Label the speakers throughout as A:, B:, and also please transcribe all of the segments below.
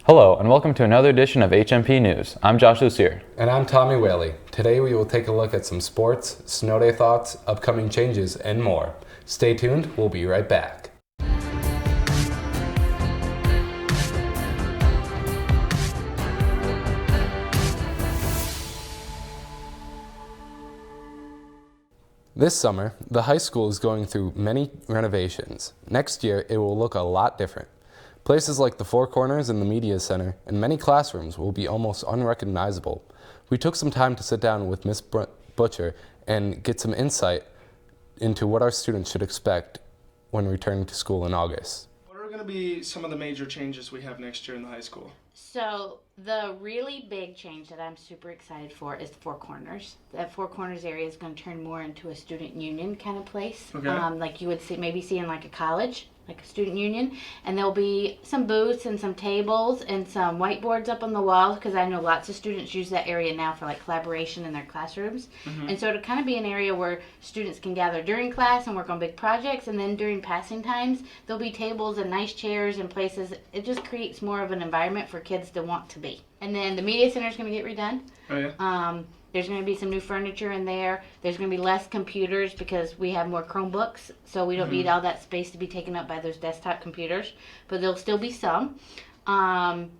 A: Hello, and welcome to another edition of HMP News. I'm Josh Lucier.
B: And I'm Tommy Whaley. Today we will take a look at some sports, snow day thoughts, upcoming changes, and more. Stay tuned, we'll be right back. This summer, the high school is going through many renovations. Next year, it will look a lot different. Places like the Four Corners and the Media Center and many classrooms will be almost unrecognizable. We took some time to sit down with Miss Butcher and get some insight into what our students should expect when returning to school in August.
C: What are going to be some of the major changes we have next year in the high school?
D: So the really big change that I'm super excited for is the Four Corners. That Four Corners area is going to turn more into a student union kind of place,
C: Okay.
D: Like you would see in like a college, like a student union. And there'll be some booths and some tables and some whiteboards up on the walls, because I know lots of students use that area now for like collaboration in their classrooms. And so to kind of be an area where students can gather during class and work on big projects, and then during passing times there'll be tables and nice chairs and places. It just creates more of an environment for kids to want to be. And then the media center is going to get redone.
C: Oh yeah.
D: There's going to be some new furniture in there. There's going to be less computers because we have more Chromebooks, so we don't need all that space to be taken up by those desktop computers. But there'll still be some. And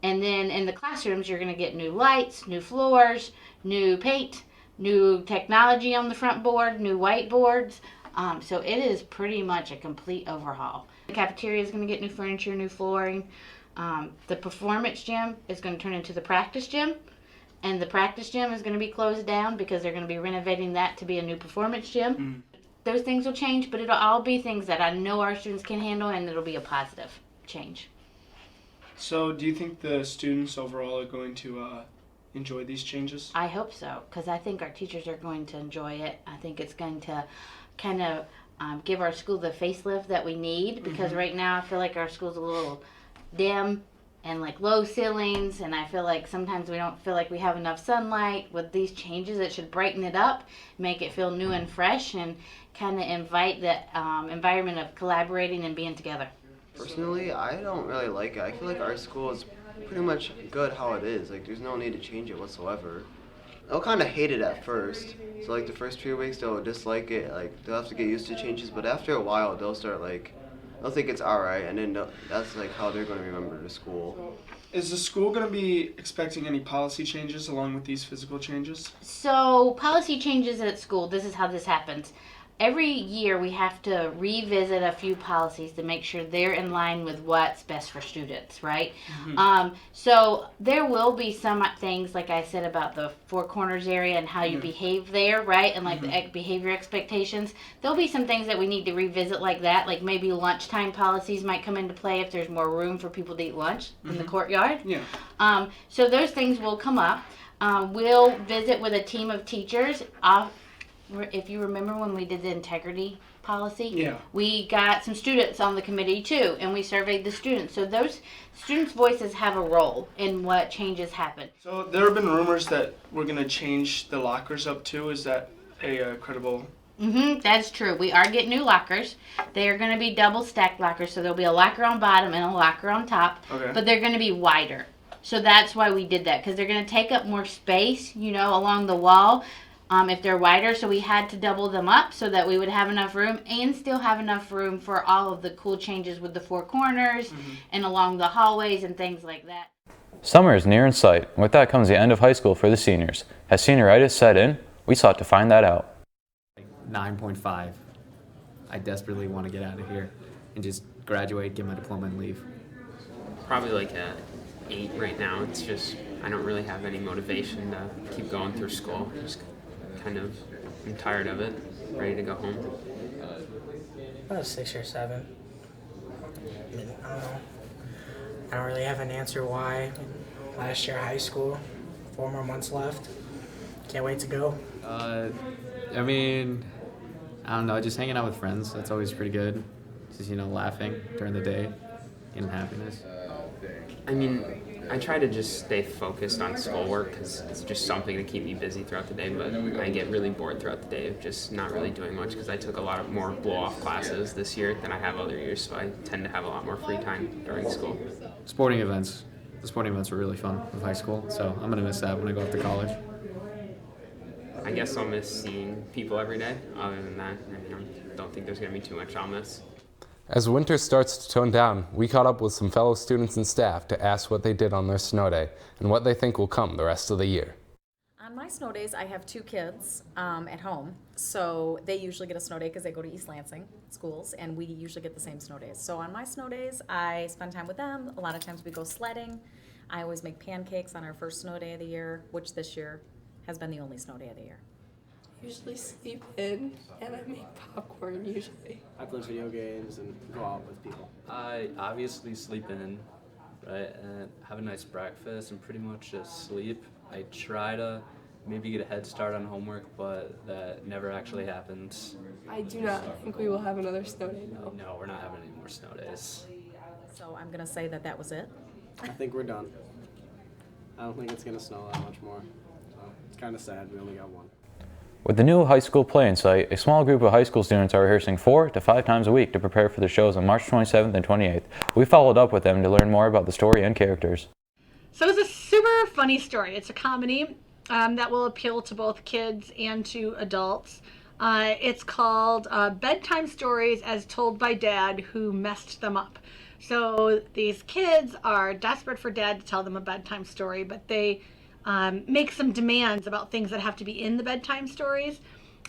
D: then in the classrooms, you're going to get new lights, new floors, new paint, new technology on the front board, new whiteboards. So it is pretty much a complete overhaul. The cafeteria is going to get new furniture, new flooring. The performance gym is going to turn into the practice gym. And the practice gym is going to be closed down because they're going to be renovating that to be a new performance gym. Those things will change, but it'll all be things that I know our students can handle, and it'll be a positive change.
C: So do you think the students overall are going to enjoy these changes?
D: I hope so, because I think our teachers are going to enjoy it. I think it's going to kind of give our school the facelift that we need, because right now I feel like our school's a little dim and like low ceilings, and I feel like sometimes we don't feel like we have enough sunlight. With these changes, it should brighten it up, make it feel new and fresh, and kind of invite that environment of collaborating and being together.
E: Personally, I don't really like it. I feel like our school is pretty much good how it is. Like, there's no need to change it whatsoever. They'll kind of hate it at first. So like the first few weeks, they'll dislike it. Like, they'll have to get used to changes, but after a while, they'll start like, they'll think it's alright, and then that's like how they're going to remember the school.
C: Is the school going to be expecting any policy changes along with these physical changes?
D: So policy changes at school, this is how this happens. Every year we have to revisit a few policies to make sure they're in line with what's best for students, right? So there will be some things, like I said, about the Four Corners area and how you behave there, right? And like the behavior expectations. There'll be some things that we need to revisit like that, like maybe lunchtime policies might come into play if there's more room for people to eat lunch in the courtyard.
C: Yeah.
D: So those things will come up. We'll visit with a team of teachers. If you remember when we did the integrity policy, we got some students on the committee too, and we surveyed the students. So those students' voices have a role in what changes happen.
C: So there have been rumors that we're going to change the lockers up too. Is that a credible?
D: That's true. We are getting new lockers. They are going to be double stacked lockers, so there'll be a locker on bottom and a locker on top, but they're going to be wider. So that's why we did that, because they're going to take up more space, along the wall. If they're wider, so we had to double them up so that we would have enough room and still have enough room for all of the cool changes with the Four Corners and along the hallways and things like that.
A: Summer is near in sight, and with that comes the end of high school for the seniors. Has senioritis set in? We sought to find that out.
F: 9.5. I desperately want to get out of here and just graduate, get my diploma, and leave.
G: Probably like a 8 right now. It's just I don't really have any motivation to keep going through school. I'm tired of it, ready to go home.
H: About a 6 or 7. I don't know. I don't really have an answer why. Last year high school, 4 more months left. Can't wait to go.
F: I don't know, just hanging out with friends. That's always pretty good. Just, laughing during the day, getting happiness.
G: I try to just stay focused on schoolwork because it's just something to keep me busy throughout the day, but I get really bored throughout the day of just not really doing much because I took a lot of more blow-off classes this year than I have other years, so I tend to have a lot more free time during school.
F: Sporting events. The sporting events were really fun with high school, so I'm going to miss that when I go off to college.
G: I guess I'll miss seeing people every day. Other than that, I don't think there's going to be too much I'll miss.
B: As winter starts to tone down, we caught up with some fellow students and staff to ask what they did on their snow day and what they think will come the rest of the year.
I: On my snow days, I have 2 kids at home, so they usually get a snow day because they go to East Lansing schools, and we usually get the same snow days. So on my snow days, I spend time with them. A lot of times we go sledding. I always make pancakes on our first snow day of the year, which this year has been the only snow day of the year.
J: Usually sleep in, and I make popcorn usually.
K: I play video games and go out with people.
L: I obviously sleep in, right, and have a nice breakfast and pretty much just sleep. I try to maybe get a head start on homework, but that never actually happens.
J: I do not think we will have another snow day, no.
L: No, we're not having any more snow days.
I: So I'm gonna say that was it.
K: I think we're done. I don't think it's gonna snow that much more. So it's kind of sad we only got one.
A: With the new high school play in sight, a small group of high school students are rehearsing 4 to 5 times a week to prepare for the shows on March 27th and 28th. We followed up with them to learn more about the story and characters.
M: So it's a super funny story. It's a comedy that will appeal to both kids and to adults. It's called Bedtime Stories as Told by Dad Who Messed Them Up. So these kids are desperate for Dad to tell them a bedtime story, but they make some demands about things that have to be in the bedtime stories,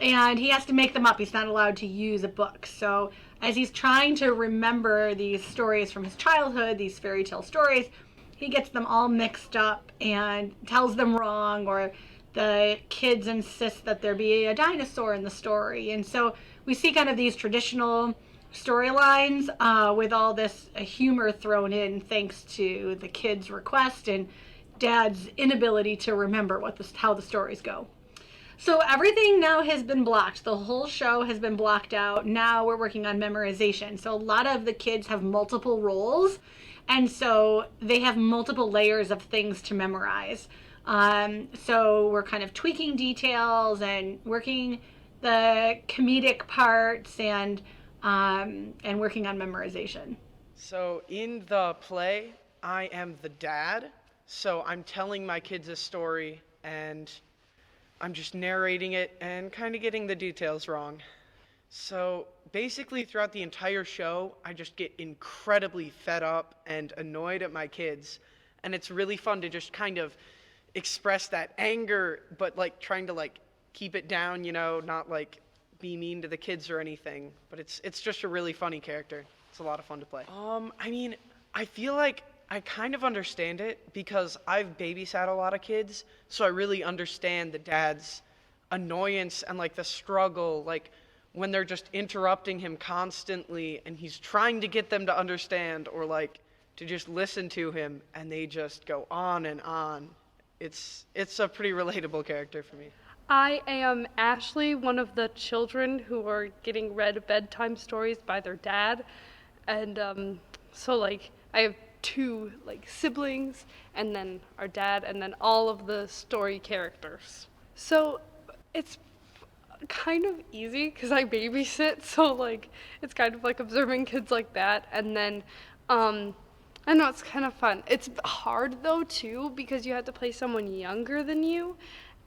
M: and he has to make them up. He's not allowed to use a book. So as he's trying to remember these stories from his childhood, these fairy tale stories, he gets them all mixed up and tells them wrong, or the kids insist that there be a dinosaur in the story. And so we see kind of these traditional storylines with all this humor thrown in thanks to the kids' request and Dad's inability to remember how the stories go. So everything now has been blocked. The whole show has been blocked out. Now we're working on memorization. So a lot of the kids have multiple roles, and so they have multiple layers of things to memorize. So we're kind of tweaking details and working the comedic parts and working on memorization.
C: So in the play, I am the dad. So I'm telling my kids a story, and I'm just narrating it and kind of getting the details wrong. So basically throughout the entire show, I just get incredibly fed up and annoyed at my kids. And it's really fun to just kind of express that anger, but like trying to like keep it down, you know, not like be mean to the kids or anything. But it's just a really funny character. It's a lot of fun to play. I mean, I feel like I kind of understand it because I've babysat a lot of kids, so I really understand the dad's annoyance and like the struggle, like when they're just interrupting him constantly and he's trying to get them to understand or like to just listen to him and they just go on and on. It's a pretty relatable character for me.
J: I am Ashley, one of the children who are getting read bedtime stories by their dad. And so like I have 2 like siblings and then our dad and then all of the story characters. So it's kind of easy because I babysit, so like it's kind of like observing kids like that. And then I know it's kind of fun. It's hard though too because you have to play someone younger than you.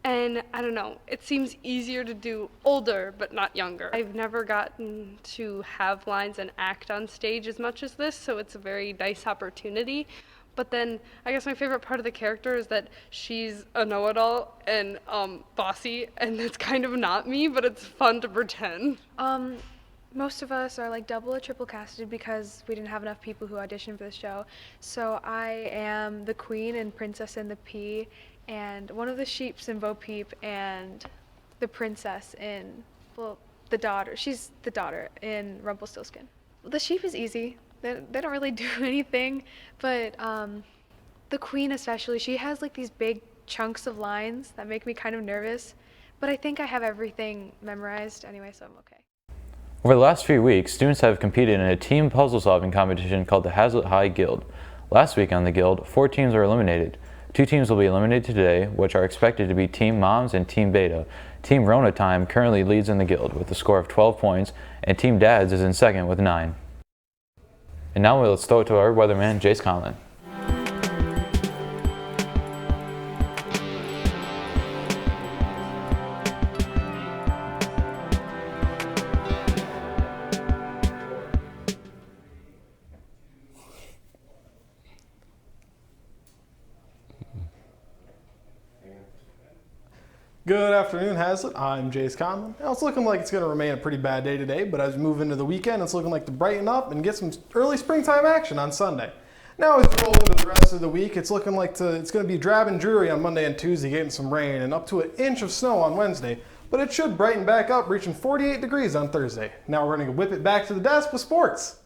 J: And I don't know, it seems easier to do older but not younger. I've never gotten to have lines and act on stage as much as this, so it's a very nice opportunity. But then I guess my favorite part of the character is that she's a know-it-all and bossy, and it's kind of not me, but it's fun to pretend.
N: Most of us are like double or triple casted because we didn't have enough people who auditioned for the show. So I am the queen and princess in the P, and one of the sheeps in Bo Peep, and the princess in, well, the daughter. She's the daughter in Rumpelstiltskin. The sheep is easy. They don't really do anything, but the queen especially, she has like these big chunks of lines that make me kind of nervous, but I think I have everything memorized anyway, so I'm okay.
A: Over the last few weeks, students have competed in a team puzzle-solving competition called the Haslett High Guild. Last week on the Guild, 4 teams were eliminated. 2 teams will be eliminated today, which are expected to be Team Moms and Team Beta. Team Rona Time currently leads in the Guild with a score of 12 points, and Team Dads is in second with 9. And now let's throw it to our weatherman, Jace Conlon.
O: Good afternoon, Haslett. I'm Jace Conlon. Now, it's looking like it's going to remain a pretty bad day today, but as we move into the weekend, it's looking like to brighten up and get some early springtime action on Sunday. Now, as we roll into the rest of the week, it's looking like it's going to be drab and dreary on Monday and Tuesday, getting some rain and up to an inch of snow on Wednesday, but it should brighten back up, reaching 48 degrees on Thursday. Now we're going to whip it back to the desk with sports.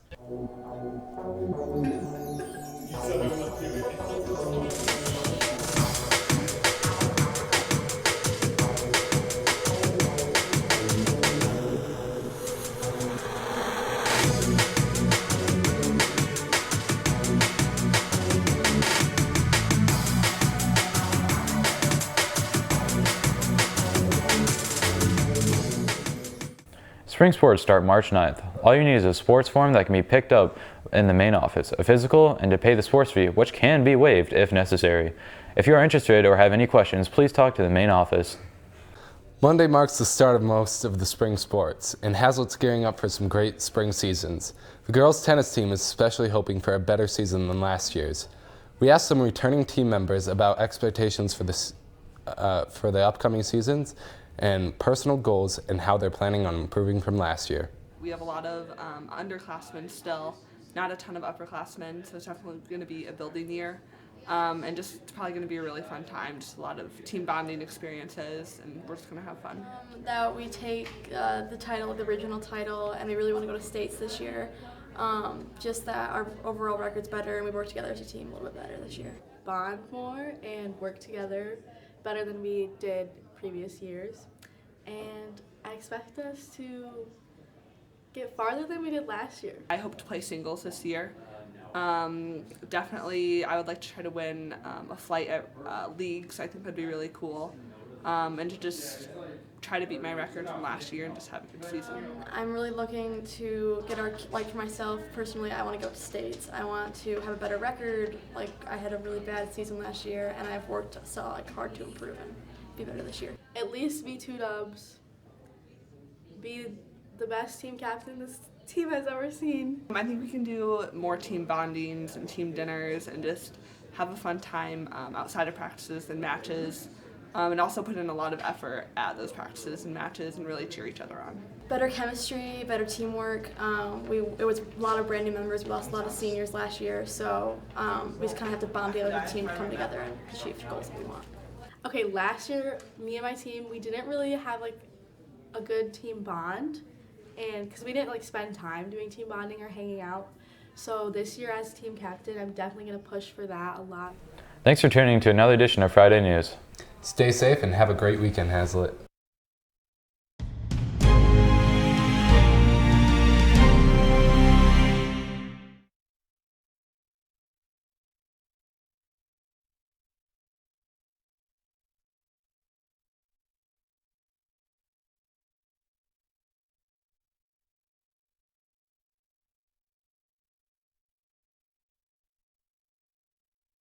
A: Spring sports start March 9th. All you need is a sports form that can be picked up in the main office, a physical, and to pay the sports fee, which can be waived if necessary. If you are interested or have any questions, please talk to the main office.
B: Monday marks the start of most of the spring sports, and Haslett's gearing up for some great spring seasons. The girls' tennis team is especially hoping for a better season than last year's. We asked some returning team members about expectations for the upcoming seasons and personal goals and how they're planning on improving from last year.
P: We have a lot of underclassmen still, not a ton of upperclassmen, so it's definitely going to be a building year. And just it's probably going to be a really fun time, just a lot of team bonding experiences, and we're just going to have fun.
Q: That we take the title, the regional title, and we really want to go to states this year. Just that our overall record's better and we work together as a team a little bit better this year.
R: Bond more and work together better than we did previous years. And I expect us to get farther than we did last year.
P: I hope to play singles this year. Definitely, I would like to try to win a flight at leagues. I think that'd be really cool. And to just try to beat my record from last year and just have a good season.
Q: I'm really looking to get like for myself personally, I want to go to states. I want to have a better record. Like I had a really bad season last year, and I've worked so hard to improve and be better this year.
R: At least be 2 dubs. Be the best team captain this team has ever seen.
P: I think we can do more team bondings and team dinners and just have a fun time outside of practices and matches. And also put in a lot of effort at those practices and matches and really cheer each other on.
Q: Better chemistry, better teamwork. It was a lot of brand new members. We lost a lot of seniors last year, so we just kind of have to bond together as a team to come together and achieve the goals that we want.
R: Okay, last year, me and my team, we didn't really have like a good team bond, and because we didn't like spend time doing team bonding or hanging out. So this year as team captain, I'm definitely going to push for that a lot.
A: Thanks for tuning to another edition of Friday News.
B: Stay safe and have a great weekend, Haslett.